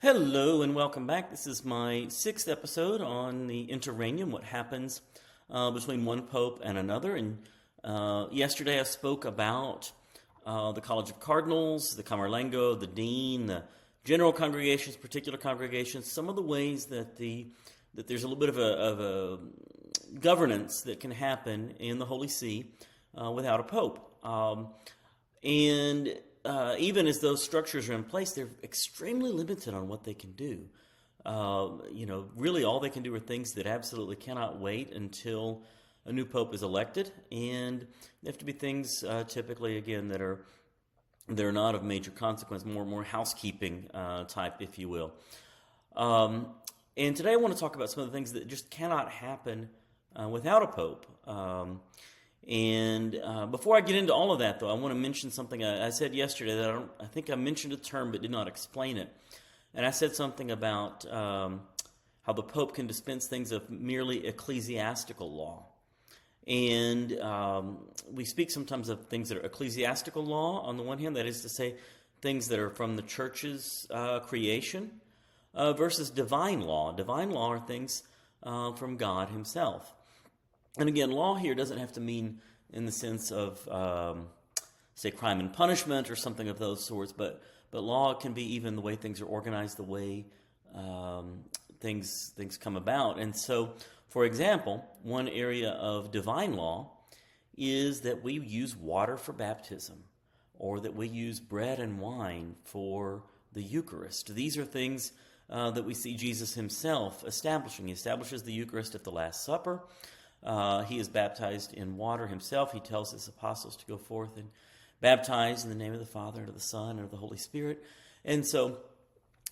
Hello and welcome back. This is my sixth episode on the Interregnum, what happens between one pope and another. And yesterday I spoke about the College of Cardinals, the Camerlengo, the Dean, the general congregations, particular congregations, some of the ways that there's a little bit of a governance that can happen in the Holy See without a pope. Even as those structures are in place, they're extremely limited on what they can do. Really all they can do are things that absolutely cannot wait until a new pope is elected, and they have to be things typically, again, that are not of major consequence, more housekeeping type, if you will. And today I want to talk about some of the things that just cannot happen without a pope. Before I get into all of that, though, I want to mention something I said yesterday that I think I mentioned a term but did not explain it. And I said something about how the Pope can dispense things of merely ecclesiastical law. And we speak sometimes of things that are ecclesiastical law on the one hand, that is to say, things that are from the church's creation, versus divine law. Divine law are things from God himself. And again, law here doesn't have to mean in the sense of, say, crime and punishment or something of those sorts, but law can be even the way things are organized, the way things come about. And so, for example, one area of divine law is that we use water for baptism, or that we use bread and wine for the Eucharist. These are things that we see Jesus himself establishing. He establishes the Eucharist at the Last Supper. He is baptized in water himself. He tells his apostles to go forth and baptize in the name of the Father, and of the Son, and of the Holy Spirit. And so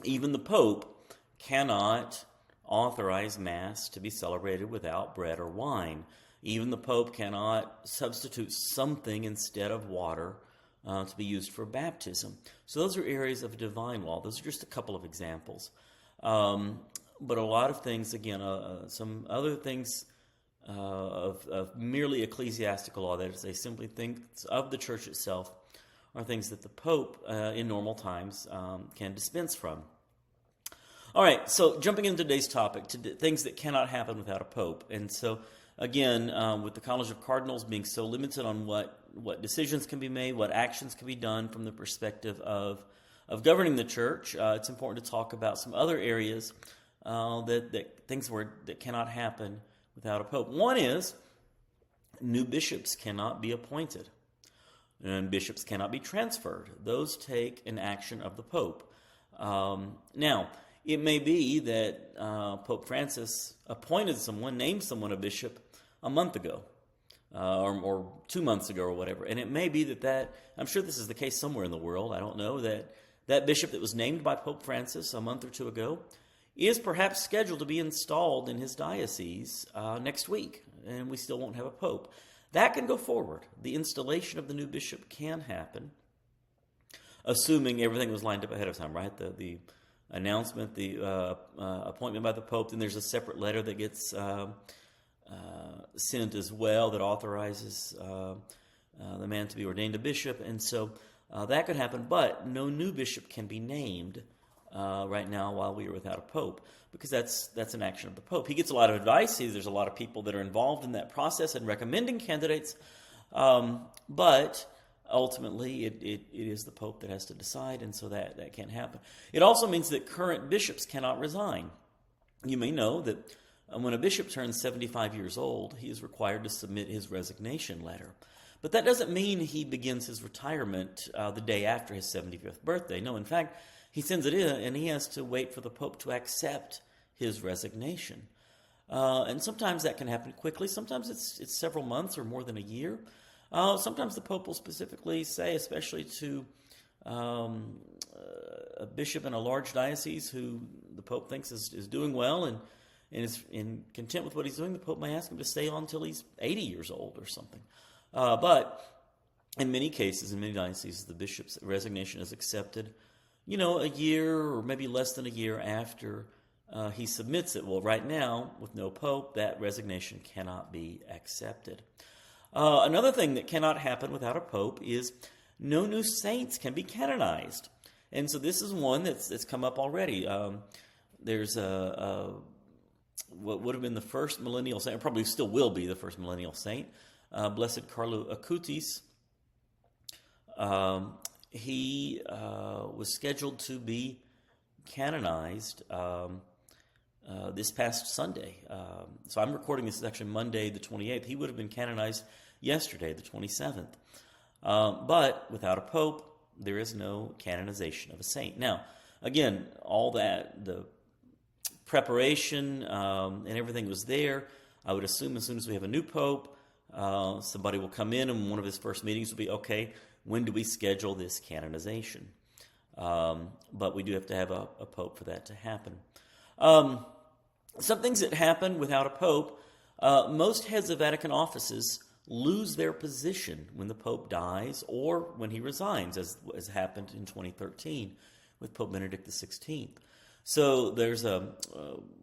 even the Pope cannot authorize Mass to be celebrated without bread or wine. Even the Pope cannot substitute something instead of water to be used for baptism. So those are areas of divine law. Those are just a couple of examples. But a lot of things, again, some other things of merely ecclesiastical law, that is, they simply think of the church itself, are things that the Pope in normal times can dispense from. All right, so jumping into today's topic, to things that cannot happen without a Pope. And so, again, with the College of Cardinals being so limited on what decisions can be made, what actions can be done from the perspective of governing the church, it's important to talk about some other areas that cannot happen without a pope. One is new bishops cannot be appointed, and bishops cannot be transferred. Those take an action of the pope. Now, it may be that Pope Francis named someone a bishop a month ago, or 2 months ago, or whatever. And it may be that I'm sure this is the case somewhere in the world, I don't know, that bishop that was named by Pope Francis a month or two ago is perhaps scheduled to be installed in his diocese next week, and we still won't have a pope. That can go forward. The installation of the new bishop can happen, assuming everything was lined up ahead of time, right? The announcement, the appointment by the pope, then there's a separate letter that gets sent as well that authorizes the man to be ordained a bishop, and so that could happen, but no new bishop can be named right now while we are without a pope, because that's an action of the pope. He gets a lot of advice. There's a lot of people that are involved in that process and recommending candidates, but ultimately it is the pope that has to decide, and so that can't happen. It also means that current bishops cannot resign. You may know that when a bishop turns 75 years old, he is required to submit his resignation letter. But that doesn't mean he begins his retirement the day after his 75th birthday. No, in fact, he sends it in, and he has to wait for the Pope to accept his resignation. And sometimes that can happen quickly. Sometimes it's several months or more than a year. Sometimes the Pope will specifically say, especially to a bishop in a large diocese who the Pope thinks is doing well and is content with what he's doing, the Pope may ask him to stay on until he's 80 years old or something. But in many cases, in many dioceses, the bishop's resignation is accepted, a year or maybe less than a year after he submits it. Well, right now, with no pope, that resignation cannot be accepted. Another thing that cannot happen without a pope is no new saints can be canonized. And so this is one that's come up already. There's what would have been the first millennial saint, or probably still will be the first millennial saint, Blessed Carlo Acutis. He was scheduled to be canonized this past Sunday. So I'm recording this actually Monday the 28th. He would have been canonized yesterday, the 27th. But without a pope, there is no canonization of a saint. Now, again, all that, the preparation and everything was there. I would assume as soon as we have a new pope, somebody will come in and one of his first meetings will be, okay, when do we schedule this canonization? But we do have to have a pope for that to happen. Some things that happen without a pope, most heads of Vatican offices lose their position when the Pope dies or when he resigns, as happened in 2013 with Pope Benedict XVI. So there's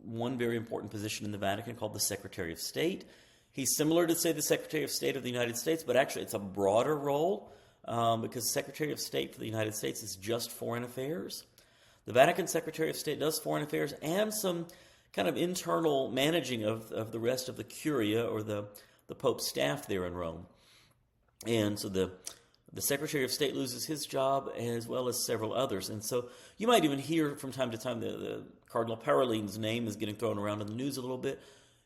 one very important position in the Vatican called the Secretary of State. He's similar to, say, the Secretary of State of the United States, but actually it's a broader role because Secretary of State for the United States is just foreign affairs. The Vatican Secretary of State does foreign affairs and some kind of internal managing of the rest of the Curia or the Pope's staff there in Rome. And so the Secretary of State loses his job as well as several others. And so you might even hear from time to time the Cardinal Paroline's name is getting thrown around in the news a little bit.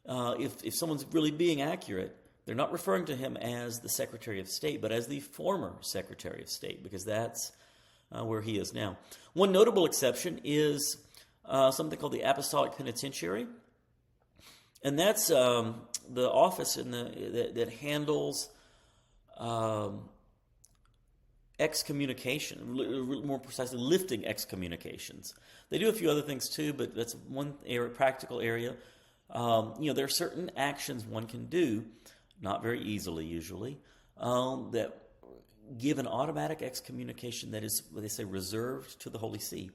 If someone's really being accurate, they're not referring to him as the Secretary of State, but as the former Secretary of State, because that's where he is now. One notable exception is something called the Apostolic Penitentiary. And that's the office that handles excommunication, more precisely lifting excommunications. They do a few other things too, but that's one area, practical area. There are certain actions one can do, not very easily usually, that give an automatic excommunication that is, what they say, reserved to the Holy See.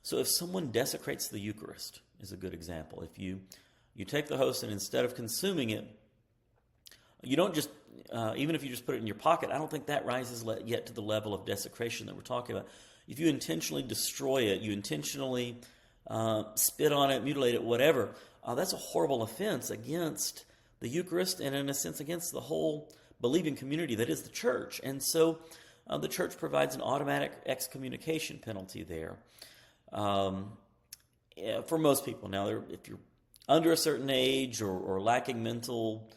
So if someone desecrates the Eucharist, is a good example. If you take the host and instead of consuming it, you don't just, even if you just put it in your pocket, I don't think that rises yet to the level of desecration that we're talking about. If you intentionally destroy it, you intentionally spit on it, mutilate it, whatever, that's a horrible offense against the Eucharist and in a sense against the whole believing community that is the church. And so the church provides an automatic excommunication penalty there for most people. Now, if you're under a certain age or lacking mental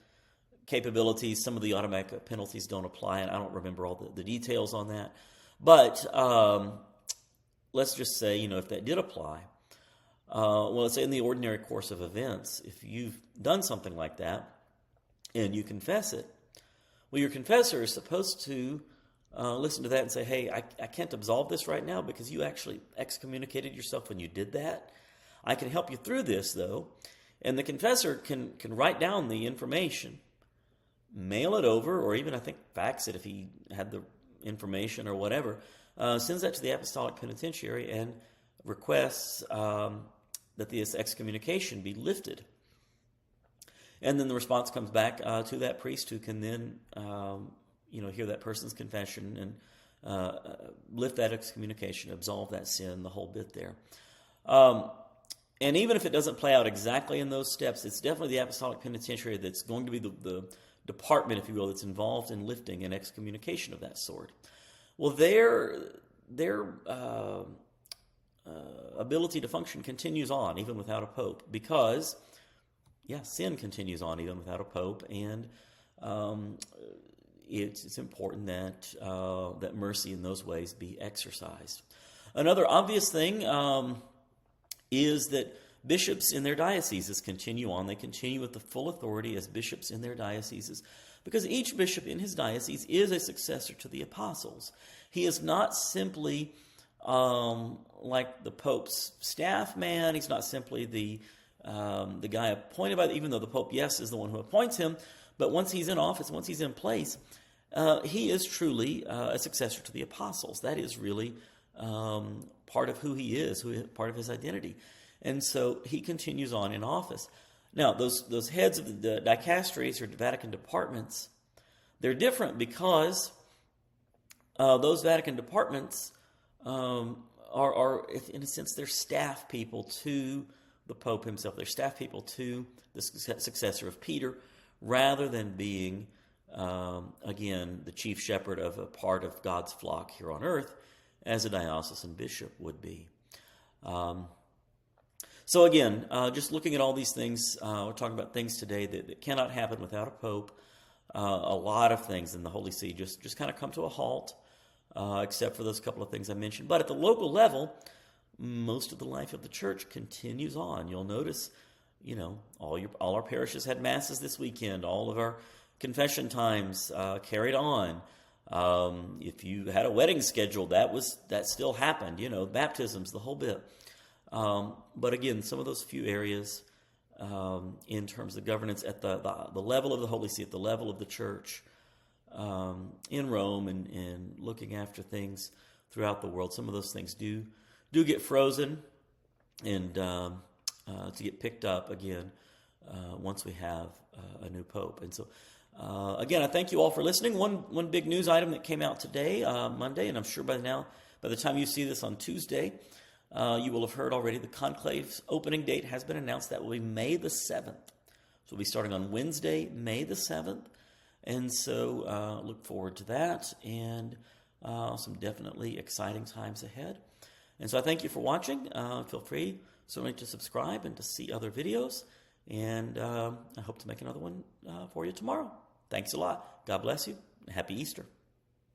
capabilities, some of the automatic penalties don't apply, and I don't remember all the details on that. But let's just say, if that did apply, let's say in the ordinary course of events, if you've done something like that and you confess it, well, your confessor is supposed to listen to that and say, hey, I can't absolve this right now because you actually excommunicated yourself when you did that. I can help you through this, though. And the confessor can write down the information, mail it over, or even, I think, fax it if he had the information or whatever, sends that to the Apostolic Penitentiary and requests that this excommunication be lifted. And then the response comes back to that priest who can then, hear that person's confession and lift that excommunication, absolve that sin, the whole bit there. And even if it doesn't play out exactly in those steps, it's definitely the Apostolic Penitentiary that's going to be the department, if you will, that's involved in lifting an excommunication of that sort. Well, their ability to function continues on even without a pope because, sin continues on even without a pope, and it's important that that mercy in those ways be exercised. Another obvious thing is that bishops in their dioceses continue on. They continue with the full authority as bishops in their dioceses because each bishop in his diocese is a successor to the apostles. He is not simply like the Pope's staff man. He's not simply the guy appointed by, even though the Pope, yes, is the one who appoints him. But once he's in office, once he's in place, he is truly a successor to the apostles. That is really part of who he is, part of his identity. And so he continues on in office. Now, those heads of the dicasteries or Vatican departments, they're different because those Vatican departments in a sense, they're staff people to the Pope himself. They're staff people to the successor of Peter, rather than being, again, the chief shepherd of a part of God's flock here on earth, as a diocesan bishop would be. So again, just looking at all these things, we're talking about things today that cannot happen without a pope. A lot of things in the Holy See just kind of come to a halt, except for those couple of things I mentioned. But at the local level, most of the life of the church continues on. You'll notice, all our parishes had masses this weekend. All of our confession times carried on. If you had a wedding scheduled, that still happened. Baptisms, the whole bit. But again, some of those few areas in terms of governance at the level of the Holy See, at the level of the church in Rome, and looking after things throughout the world, some of those things do get frozen and to get picked up again once we have a new pope. And so, again, I thank you all for listening. One big news item that came out today, Monday, and I'm sure by the time you see this on Tuesday, you will have heard already the conclave's opening date has been announced. That will be May the 7th. So we'll be starting on Wednesday, May the 7th. And so look forward to that, and some definitely exciting times ahead. And so I thank you for watching. Feel free certainly to subscribe and to see other videos. And I hope to make another one for you tomorrow. Thanks a lot. God bless you. Happy Easter.